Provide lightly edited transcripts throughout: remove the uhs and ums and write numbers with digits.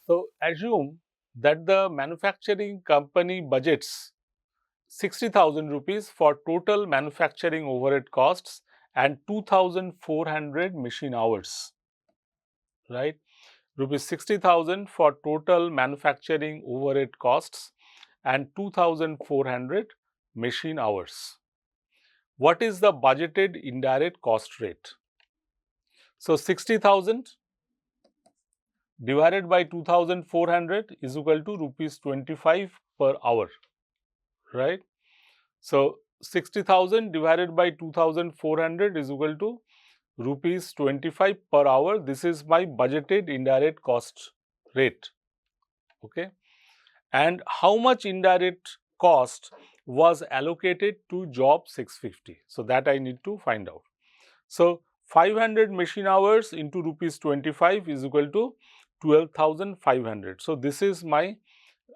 So, assume that the manufacturing company budgets 60,000 rupees for total manufacturing overhead costs and 2,400 machine hours, right? Rupees 60,000 for total manufacturing overhead costs and 2,400 machine hours. What is the budgeted indirect cost rate? So, 60,000 divided by 2,400 is equal to rupees 25 per hour, right? So, 60,000 divided by 2,400 is equal to rupees 25 per hour. This is my budgeted indirect cost rate, okay? And how much indirect cost was allocated to job 650? So, that I need to find out. So, 500 machine hours into rupees 25 is equal to 12,500. So, this is my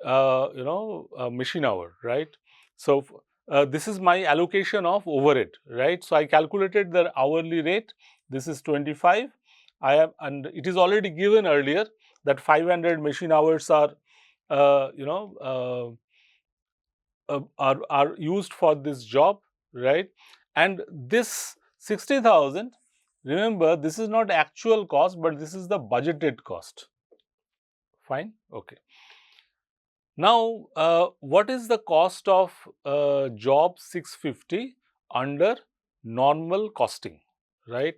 machine hour, right? So, this is my allocation of overhead, right? So, I calculated the hourly rate. This is 25. And it is already given earlier that 500 machine hours are are used for this job, right? And this 60,000, remember, this is not actual cost, but this is the budgeted cost. Fine, okay. Now, what is the cost of job 650 under normal costing, right?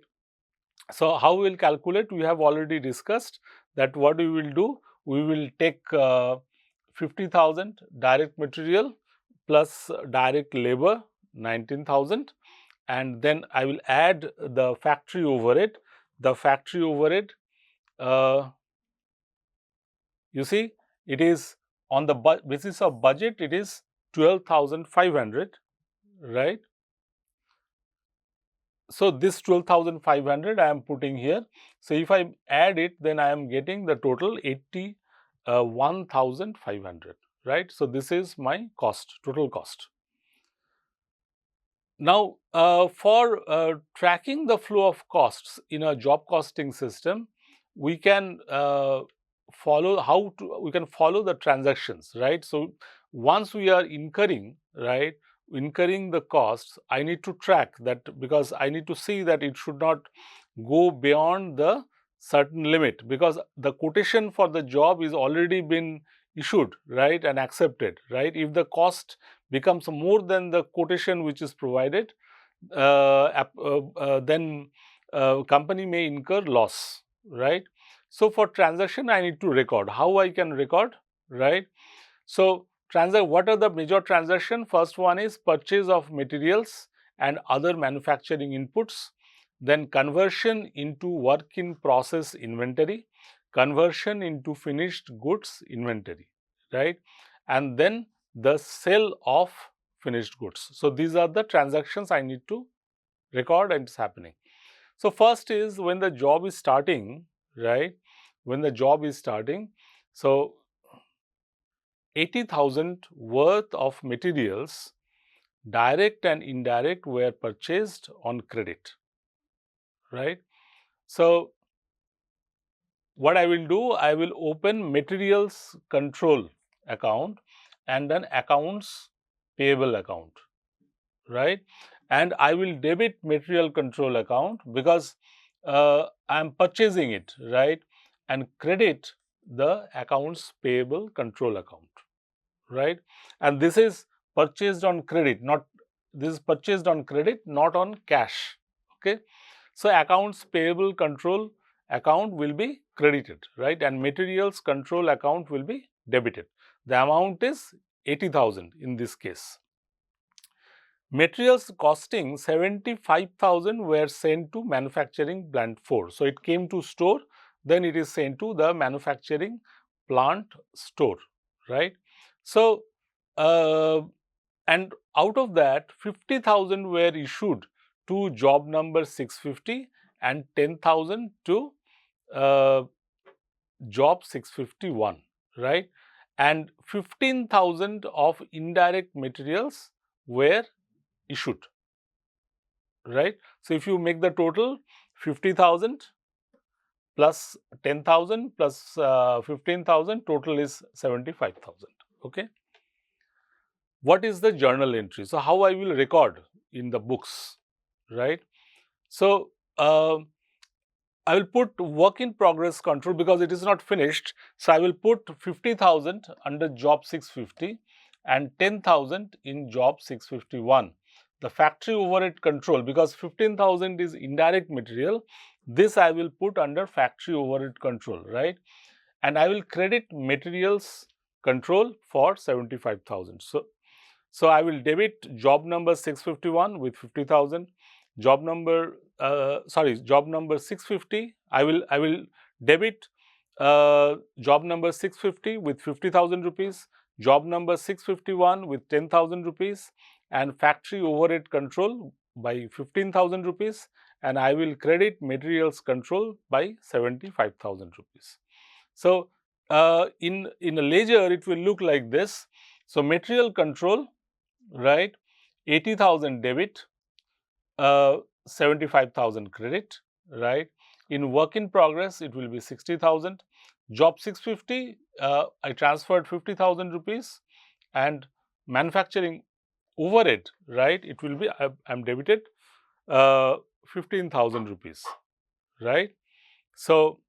So, how we will calculate? We have already discussed that what we will do, we will take 50,000 direct material plus direct labor 19,000, and then I will add the factory overhead. The factory overhead, you see, it is on the basis of budget, it is 12,500, right? So, this 12,500 I am putting here. So, if I add it, then I am getting the total 81,500, right? So, this is my cost, total cost. Now, for tracking the flow of costs in a job costing system, we can follow the transactions, right? So, once we are incurring the costs, I need to track that, because I need to see that it should not go beyond the certain limit, because the quotation for the job is already been issued, right, and accepted, right? If the cost becomes more than the quotation which is provided, then company may incur loss, right? So, for transaction I need to record. How I can record, right? So, what are the major transaction? First one is purchase of materials and other manufacturing inputs, then conversion into work in process inventory, conversion into finished goods inventory, right? And then the sale of finished goods. So, these are the transactions I need to record, and it's happening. So, first is when the job is starting, right? When the job is starting, so 80,000 worth of materials, direct and indirect, were purchased on credit, right? So, what I will do, I will open materials control account and then accounts payable account, right? And I will debit material control account because I am purchasing it, right? And credit the accounts payable control account, right? And this is purchased on credit, not on cash, okay? So, accounts payable control account will be credited, right, and materials control account will be debited. The amount is 80,000 in this case. Materials costing 75,000 were sent to manufacturing plant 4. So, it came to store, then it is sent to the manufacturing plant store, right. So, and out of that 50,000 were issued to job number 650 and 10,000 to job 651, right, and 15,000 of indirect materials were issued, right. So, if you make the total 50,000 plus 10,000 plus 15,000, total is 75,000. Okay. What is the journal entry? So, how I will record in the books, right? So, I will put work in progress control because it is not finished. So, I will put 50,000 under job 650 and 10,000 in job 651. The factory overhead control, because 15,000 is indirect material, this I will put under factory overhead control, right? And I will credit materials control for 75,000. So I will debit job number 651 with 50,000, job number job number 650. I will debit job number 650 with 50,000 rupees, job number 651 with 10,000 rupees, and factory overhead control by 15,000 rupees, and I will credit materials control by 75,000 rupees. So in a ledger it will look like this. So material control, right, 80,000 debit, 75,000 credit, right. In work in progress it will be 60,000. Job 650, I transferred 50,000 rupees, and manufacturing overhead, right, it will be I am debited 15,000 rupees, right. So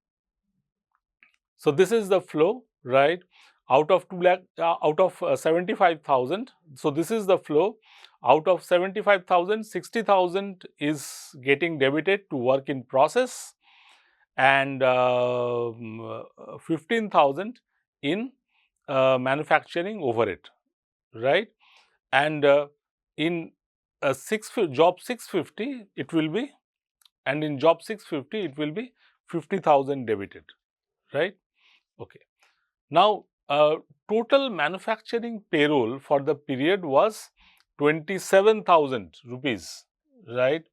this is the flow, right, out of 2 lakh, out of 75,000. So this is the flow. Out of 75,000, 60,000 is getting debited to work in process, and 15,000 in manufacturing overhead, right. And in job 650 it will be, and in job 650 it will be 50,000 debited, right. Okay. Now, total manufacturing payroll for the period was 27,000 rupees, right,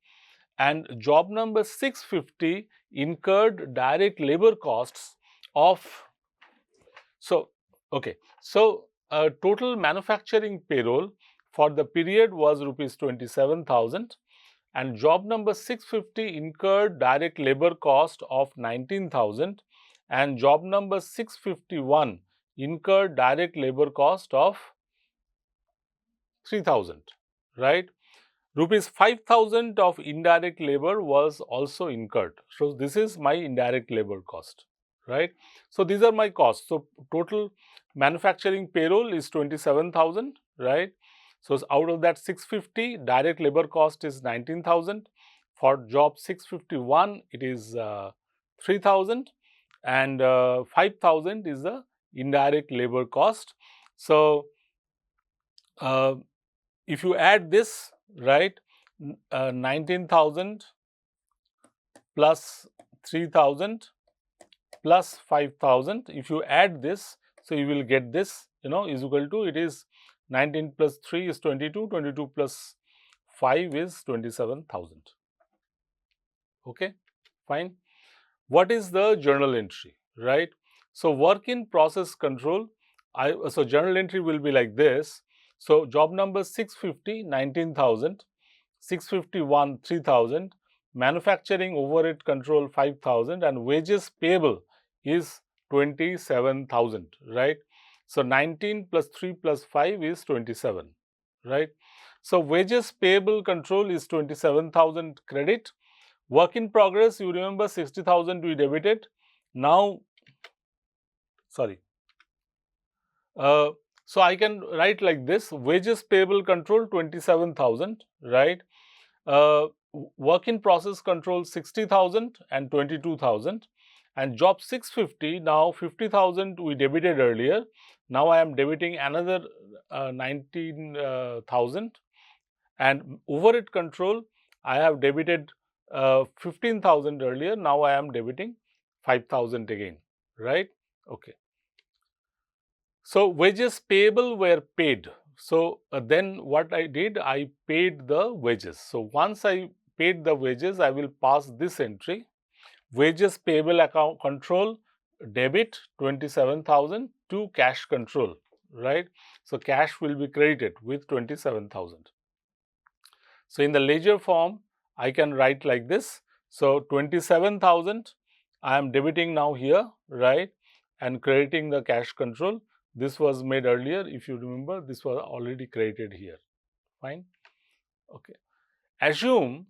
and job number 650 incurred direct labor costs of, so okay, so total manufacturing payroll for the period was rupees 27,000, and job number 650 incurred direct labor cost of 19,000, and job number 651 incurred direct labor cost of 3,000, right. Rupees 5,000 of indirect labor was also incurred. So this is my indirect labor cost, right. So these are my costs. So total manufacturing payroll is 27,000, right. So out of that 650, direct labor cost is 19,000. For job 651, it is 3,000, and 5,000 is the indirect labor cost. So if you add this, right, 19,000 plus 3,000 plus 5,000, if you add this, so you will get this, is equal to, it is 19 plus 3 is 22, 22 plus 5 is 27,000. Okay, fine. What is the journal entry, right? So work in process control, so journal entry will be like this. So job number 650, 19,000, 651, 3,000, manufacturing overhead control 5,000, and wages payable is 27,000, right? So 19 plus 3 plus 5 is 27, right? So wages payable control is 27,000 credit. Work in progress, you remember 60,000 we debited. Now, sorry. So I can write like this: wages payable control 27,000, right? Work in process control 60,000 and 22,000, and job 650. Now 50,000 we debited earlier. Now I am debiting another 19,000, and overhead control I have debited 15,000 earlier. Now I am debiting 5,000 again, right? Okay. So wages payable were paid. So then what I did, I paid the wages. So once I paid the wages, I will pass this entry: wages payable account control debit 27,000 to cash control, right? So cash will be credited with 27,000. So in the ledger form, I can write like this. So 27,000 I am debiting now here, right, and crediting the cash control. This was made earlier. If you remember, this was already credited here. Fine. Okay. Assume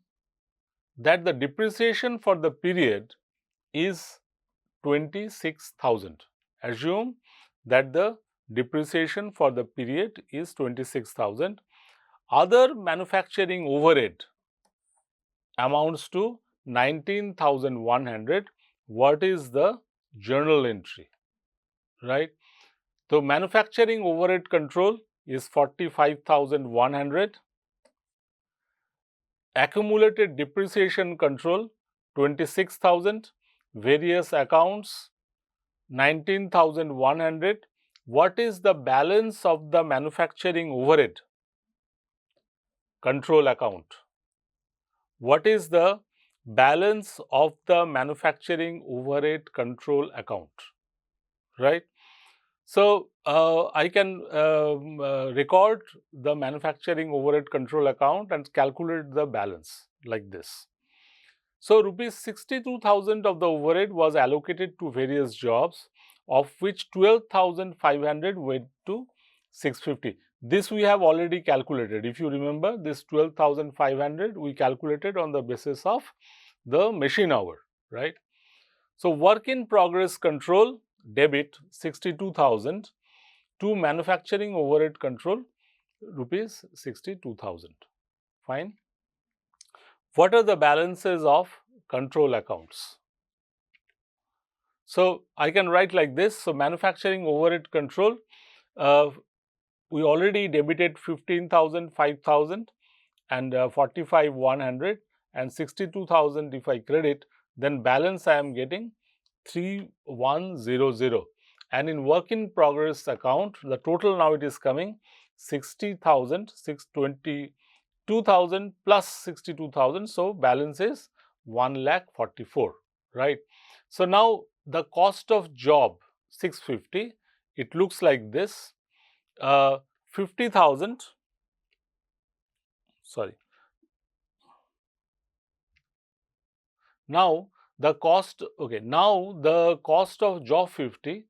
that the depreciation for the period is 26,000. Assume that the depreciation for the period is 26,000. Other manufacturing overhead amounts to 19,100. What is the journal entry? Right. So, manufacturing overhead control is 45,100. Accumulated depreciation control 26,000. Various accounts 19,100. What is the balance of the manufacturing overhead control account? What is the balance of the manufacturing overhead control account? Right. So, I can record the manufacturing overhead control account and calculate the balance like this. So, rupees 62,000 of the overhead was allocated to various jobs, of which 12,500 went to 650. This we have already calculated. If you remember, this 12,500 we calculated on the basis of the machine hour, right. So, work in progress control debit 62,000 to manufacturing overhead control rupees 62,000. Fine. What are the balances of control accounts? So, I can write like this. So, manufacturing overhead control, we already debited 15,000, 5,000 and 45,100 and 62,000 if I credit, then balance I am getting 3,100. And in work in progress account, the total now it is coming 60,000, 622,000 plus 62,000. So, balance is 1,44,000, right. So, now the cost of job 650, it looks like this, 50,000, sorry. Now, the cost, okay, now the cost of job 50,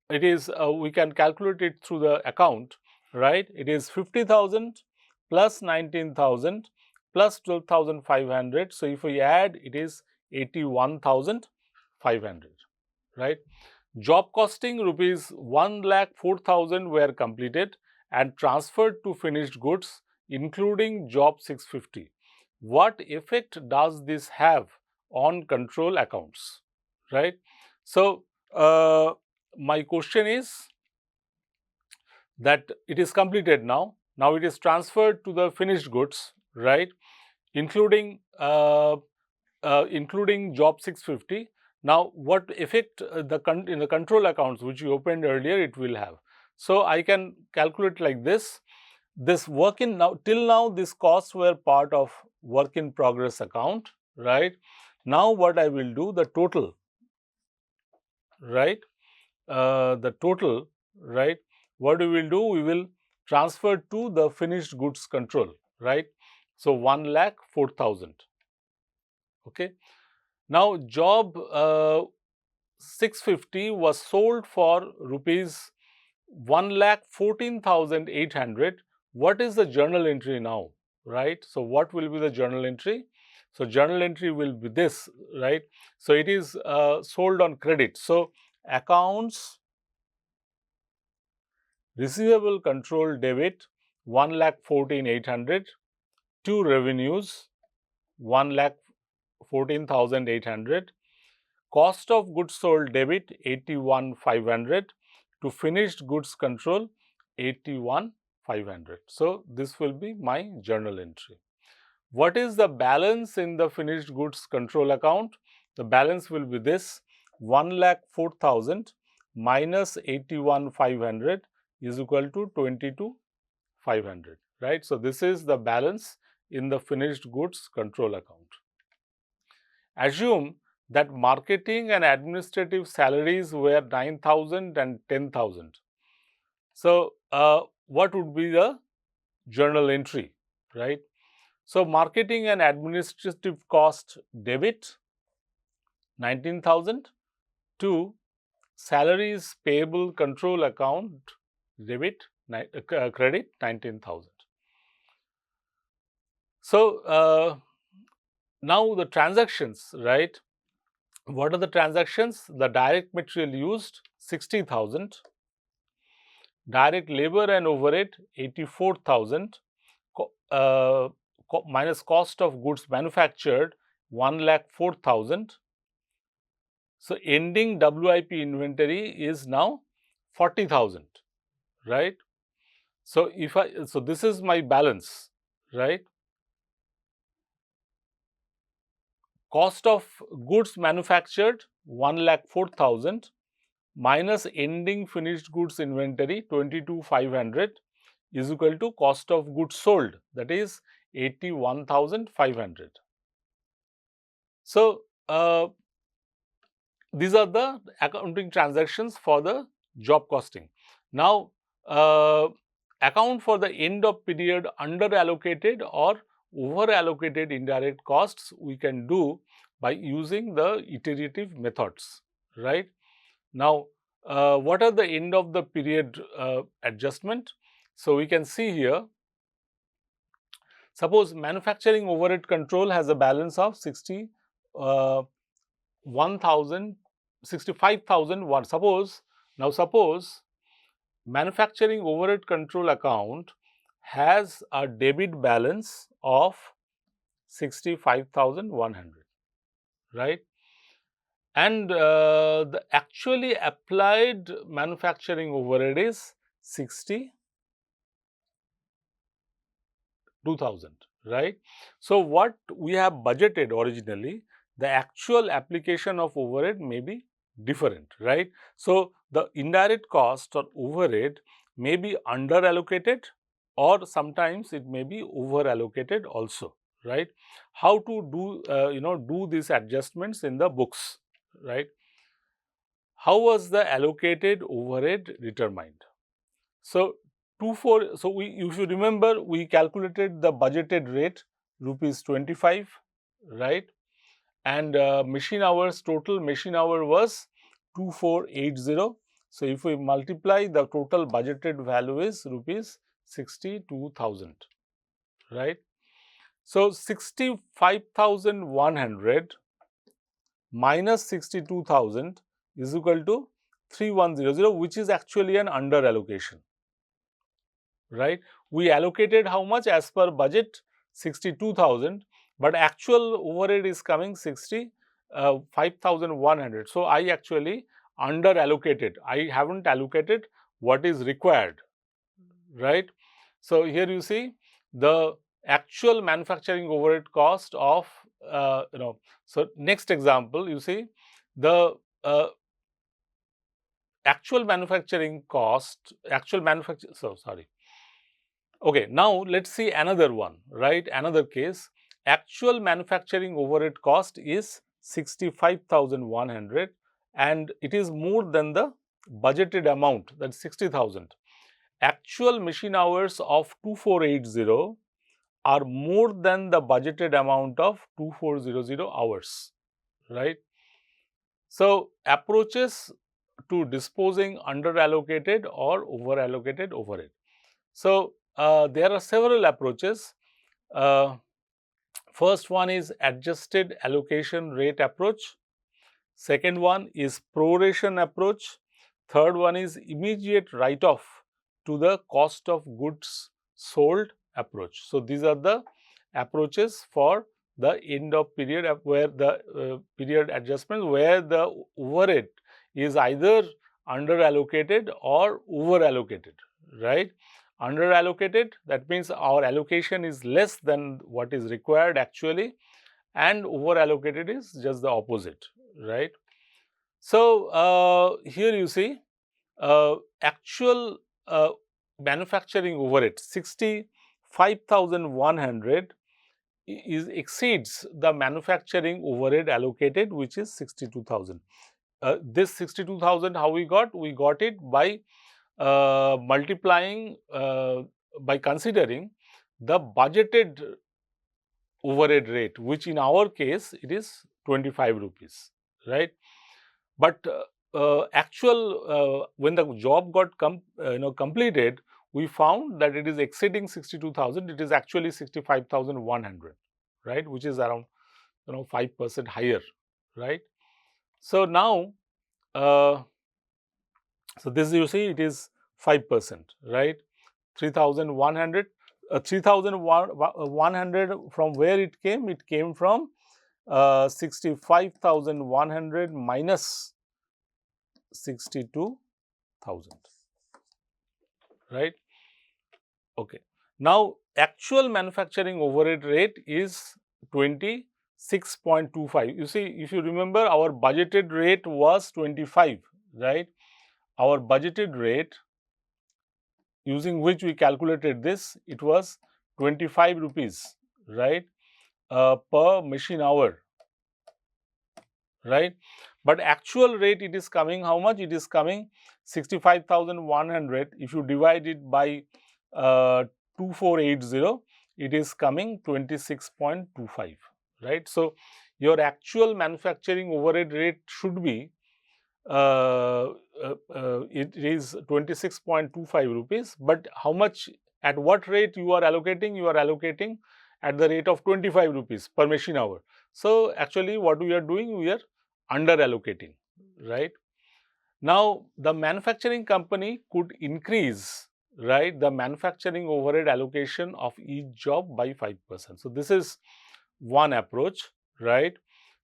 it is, we can calculate it through the account, right. It is 50,000 plus 19,000 plus 12,500. So, if we add, it is 81,500, right. Job costing rupees 1,04,000 were completed and transferred to finished goods, including job 650. What effect does this have on control accounts, right. So, my question is that it is completed now. Now, it is transferred to the finished goods, right, including including job 650. Now, what effect in the control accounts which you opened earlier it will have. So, I can calculate like this. This work in now, till now these costs were part of work in progress account, right. Now, what I will do, the total, right, the total, right, what we will do, we will transfer to the finished goods control, right. So, 1,04,000. Okay. Now, job 650 was sold for rupees 1,14,800. What is the journal entry now, right? So, what will be the journal entry? So, journal entry will be this, right? So, it is sold on credit. So, accounts receivable control debit 1,14,800 to revenues 1,14,800, cost of goods sold debit 81,500 to finished goods control 81,500. So, this will be my journal entry. What is the balance in the finished goods control account? The balance will be this: 1,04,000 minus 81,500 is equal to 22,500, right. So, this is the balance in the finished goods control account. Assume that marketing and administrative salaries were 9,000 and 10,000. So, what would be the journal entry, right? So, marketing and administrative cost debit 19,000 to salaries payable control account debit credit 19,000. So, now the transactions, right? What are the transactions? The direct material used 60,000, direct labor and overhead 84,000, minus cost of goods manufactured 1,04,000. So, ending WIP inventory is now 40,000, right? So, so this is my balance, right? Cost of goods manufactured 1,04,000 minus ending finished goods inventory 22,500 is equal to cost of goods sold, that is 81,500. So, these are the accounting transactions for the job costing. Now, account for the end of period under allocated or over allocated indirect costs we can do by using the iterative methods, right. Now, what are the end of the period adjustment? So, we can see here, suppose manufacturing overhead control has a balance of 65,001. Suppose manufacturing overhead control account has a debit balance of 65,100, right? And the actually applied manufacturing overhead is 62,000, right? So, what we have budgeted originally, the actual application of overhead may be different, right? So, the indirect cost or overhead may be under allocated or sometimes it may be over allocated also, right? How to do do these adjustments in the books, right? How was the allocated overhead determined? So, you should remember we calculated the budgeted rate rupees 25, right, and total machine hour was 2480. So, if we multiply, the total budgeted value is rupees 62,000, right. So, 65,100 minus 62,000 is equal to 3100, which is actually an under allocation, right. We allocated how much as per budget? 62,000, but actual overhead is coming 65,100. So, I actually under allocated, I haven't allocated what is required, right. So, here you see the actual manufacturing overhead cost of so next example, you see the actual manufacturing cost, Okay, now let us see another one, right, another case. Actual manufacturing overhead cost is 65,100 and it is more than the budgeted amount, that is 60,000. Actual machine hours of 2480 are more than the budgeted amount of 2400 hours, right. So, approaches to disposing under allocated or over allocated overhead. So, there are several approaches. First one is adjusted allocation rate approach. Second one is proration approach. Third one is immediate write-off to the cost of goods sold approach. So, these are the approaches for the end of period where the period adjustment, where the overhead is either under allocated or over allocated, right. Under allocated, that means our allocation is less than what is required actually, and over allocated is just the opposite, right. So, here you see actual manufacturing overhead 65,100 exceeds the manufacturing overhead allocated, which is 62,000. This 62,000 how we got? We got it by multiplying, by considering the budgeted overhead rate, which in our case it is 25 rupees, right? But when the job got completed, we found that it is exceeding 62,000. It is actually 65,100, right? Which is around 5% higher, right? So now, so this you see it is 5%, right? 3,100, 3,100 from where it came? It came from 65,100 minus 62,000, right? Okay. Now, actual manufacturing overhead rate is 26.25. You see, if you remember, our budgeted rate was 25, right? Our budgeted rate using which we calculated this, it was 25 rupees, right, per machine hour, right? But actual rate it is coming how much? It is coming 65,100. If you divide it by 2480, it is coming 26.25, right? So, your actual manufacturing overhead rate should be it is 26.25 rupees, but how much, at what rate you are allocating? You are allocating at the rate of 25 rupees per machine hour. So, actually what we are doing, we are under allocating, right? Now, the manufacturing company could increase, right, the manufacturing overhead allocation of each job by 5%. So, this is one approach, right?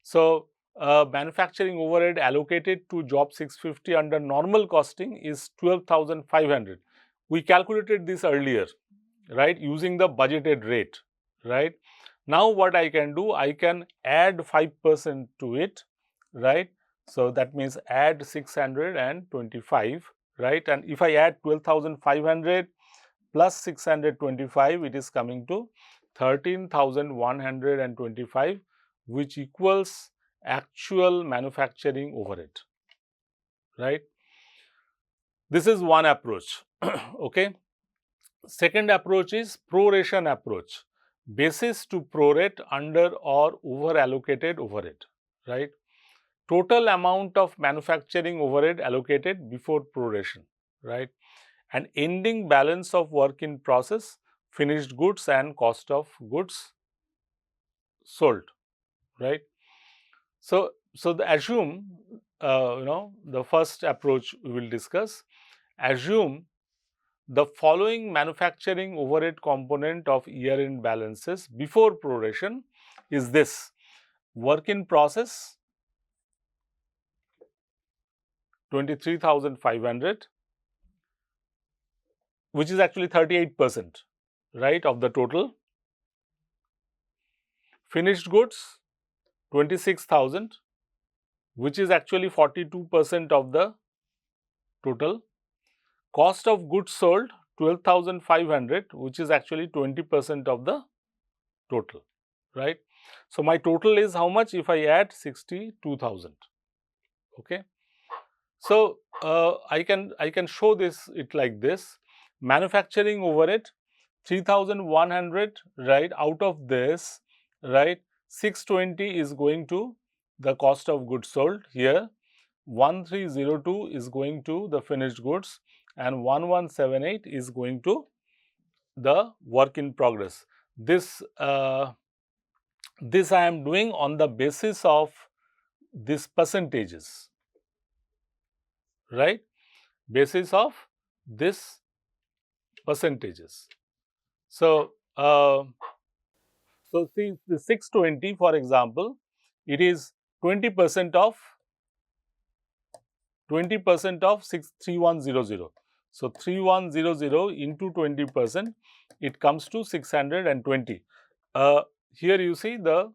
So, manufacturing overhead allocated to job 650 under normal costing is 12,500. We calculated this earlier, right, using the budgeted rate, right? Now, what I can do, I can add 5% to it, right? So, that means add 625, right? And if I add 12,500 plus 625, it is coming to 13,125, which equals actual manufacturing overhead, right? This is one approach, okay. Second approach is proration approach, basis to prorate under or over allocated overhead, right? Total amount of manufacturing overhead allocated before proration, right? And ending balance of work in process, finished goods and cost of goods sold, right? So, assume, the first approach we will discuss, assume the following manufacturing overhead component of year-end balances before proration is this: work in process 23,500, which is actually 38%, right, of the total. Finished goods 26,000, which is actually 42% of the total. Cost of goods sold 12,500, which is actually 20% of the total, right? So, my total is how much if I add 62,000, okay. So, I can show it like this: manufacturing overhead 3,100, right? Out of this, right, 620 is going to the cost of goods sold here, 1302 is going to the finished goods, and 1178 is going to the work in progress. This this I am doing on the basis of these percentages, right? Basis of this percentages. So, so see the 620, for example, it is 20% of 3100. So, 3100 into 20%, it comes to 620. Here you see the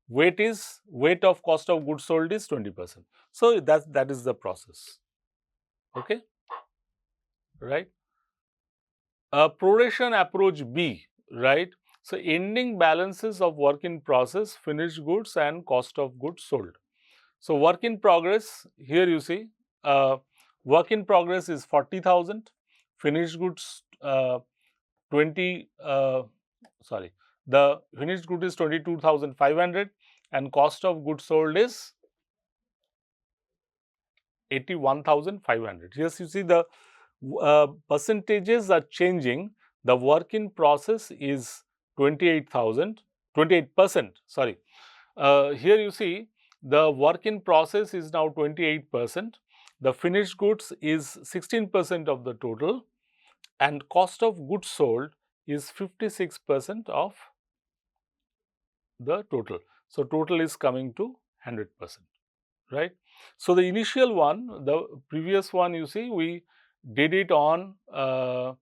weight of cost of goods sold is 20%. So, that is the process, okay, right. Proration approach B, right. So, ending balances of work in process, finished goods and cost of goods sold. So, work in progress, here you see work in progress is 40,000, finished goods 20, the finished good is 22,500 and cost of goods sold is 81,500. Yes, you see the percentages are changing. The work in process is 28%, sorry. Here you see the work in process is now 28%, the finished goods is 16% of the total, and cost of goods sold is 56% of the total. So, total is coming to 100%, right. So, the initial one, the previous one, you see we did it on the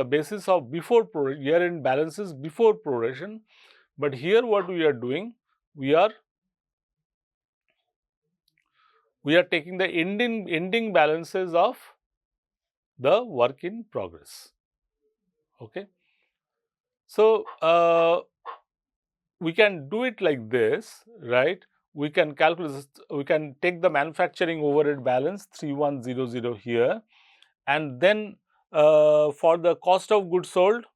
basis of before year-end balances before proration, but here what we are doing, we are taking the ending balances of the work in progress. Okay. So, we can do it like this, right? We can calculate, we can take the manufacturing overhead balance 3100 here, and then for the cost of goods sold,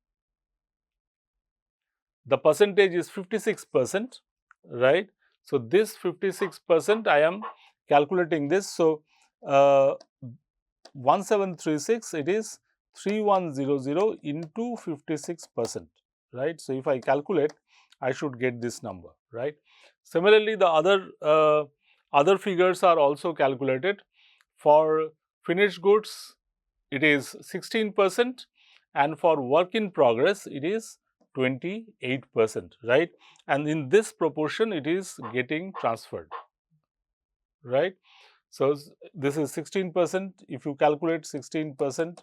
the percentage is 56%, right. So, this 56% I am calculating this. So, 1736, it is 3100 into 56%, right. So, if I calculate, I should get this number, right. Similarly, the other figures are also calculated. For finished goods, it is 16%, and for work in progress, it is 28%, right. And in this proportion, it is getting transferred, right. So, this is 16%. If you calculate 16%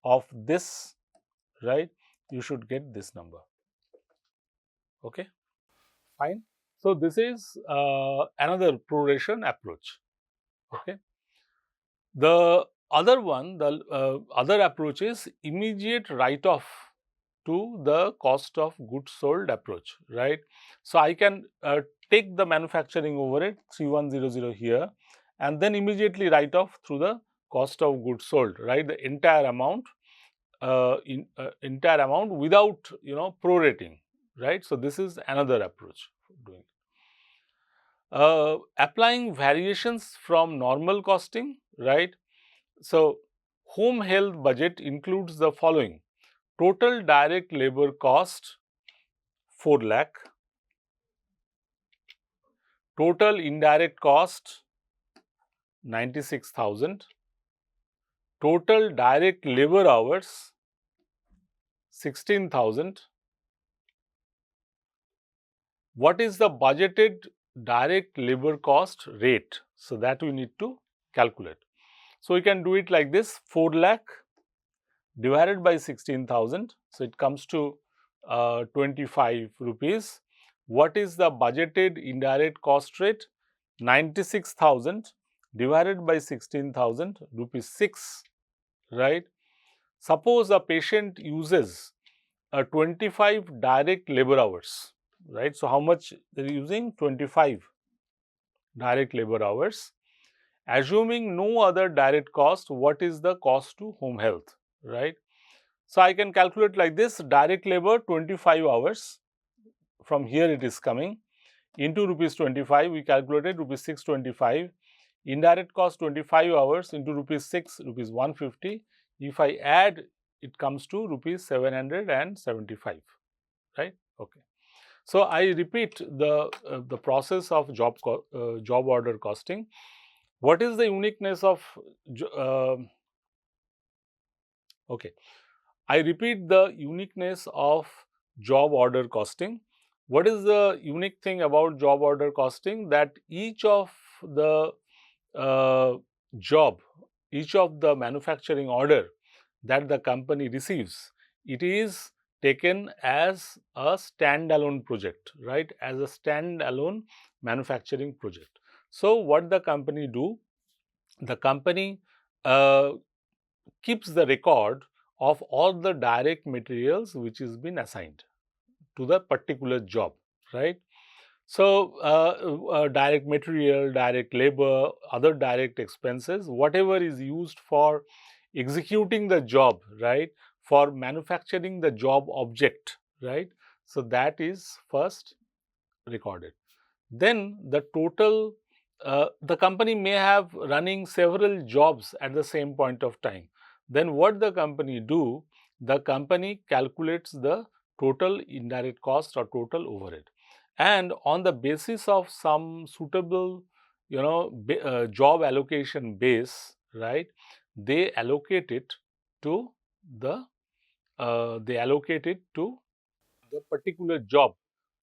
of this, right, you should get this number. Okay, fine. So, this is another proration approach. Okay. The other one, the other approach is immediate write-off to the cost of goods sold approach, right. So, I can take the manufacturing overhead 3100 here, and then immediately write off through the cost of goods sold, right, the entire amount without prorating, right. So, this is another approach for doing it. Applying variations from normal costing, right. So, home health budget includes the following: total direct labor cost 4 lakh, total indirect cost 96,000, total direct labor hours 16,000. What is the budgeted direct labor cost rate? So, that we need to calculate. So, we can do it like this: 4 lakh divided by 16,000. So, it comes to 25 rupees. What is the budgeted indirect cost rate? 96,000 divided by 16,000, rupees 6, right. Suppose a patient uses 25 direct labor hours, right. So, how much they are using? 25 direct labor hours. Assuming no other direct cost, what is the cost to home health, right. So, I can calculate like this: direct labor 25 hours, from here it is coming, into rupees 25, we calculated rupees 625, indirect cost 25 hours into rupees 6, rupees 150. If I add, it comes to rupees 775, right. Okay. So, I repeat the process of job order costing. What is the uniqueness of okay. I repeat the uniqueness of job order costing. What is the unique thing about job order costing? That each of the job, each of the manufacturing order that the company receives, it is taken as a standalone project, right, as a standalone manufacturing project. So, what the company do? The company keeps the record of all the direct materials which is been assigned to the particular job, right. So, direct material, direct labor, other direct expenses, whatever is used for executing the job, right, for manufacturing the job object, right. So that is first recorded. Then the total, the company may have running several jobs at the same point of time. Then what the company do? The company calculates the total indirect cost or total overhead, and on the basis of some suitable, job allocation base, right? They allocate it to the the particular job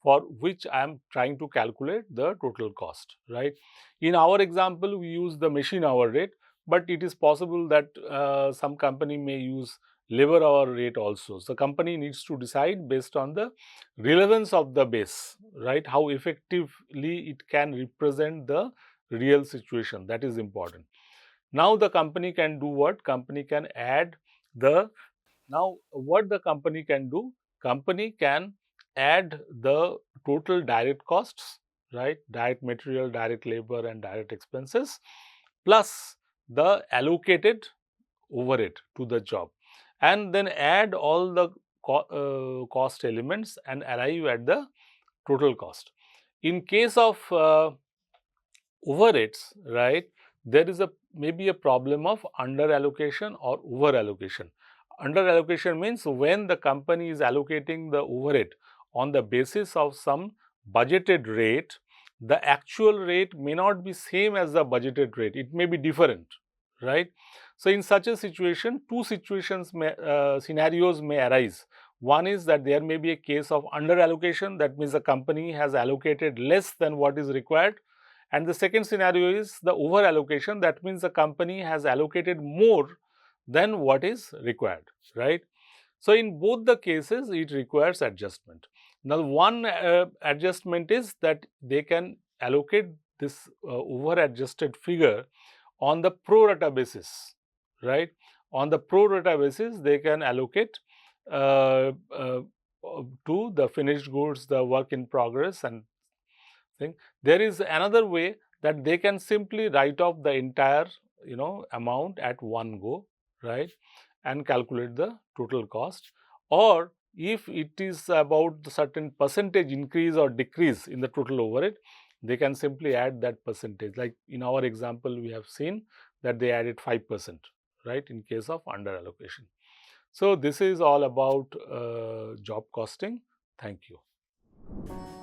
for which I am trying to calculate the total cost, right? In our example, we use the machine hour rate, but it is possible that some company may use labor hour rate also. So, company needs to decide based on the relevance of the base, right? How effectively it can represent the real situation, that is important. Now, the company can do what? Company can add the now, what the company can do? Company can add the total direct costs, right? Direct material, direct labor and direct expenses, plus the allocated overhead to the job, and then add all the cost elements and arrive at the total cost. In case of overheads, right, there is a maybe a problem of under allocation or over allocation. Under allocation means when the company is allocating the overhead on the basis of some budgeted rate, the actual rate may not be same as the budgeted rate, it may be different, right. So, in such a situation, two scenarios may arise. One is that there may be a case of under allocation, that means the company has allocated less than what is required, and the second scenario is the over allocation, that means the company has allocated more than what is required, right. So, in both the cases it requires adjustment. Now, one adjustment is that they can allocate this over adjusted figure on the pro rata basis, right. On the pro rata basis they can allocate uh, uh, to the finished goods, the work in progress and thing. There is another way that they can simply write off the entire amount at one go, right, and calculate the total cost. Or if it is about the certain percentage increase or decrease in the total overhead, they can simply add that percentage. Like in our example, we have seen that they added 5%, right, in case of under allocation. So, this is all about job costing. Thank you.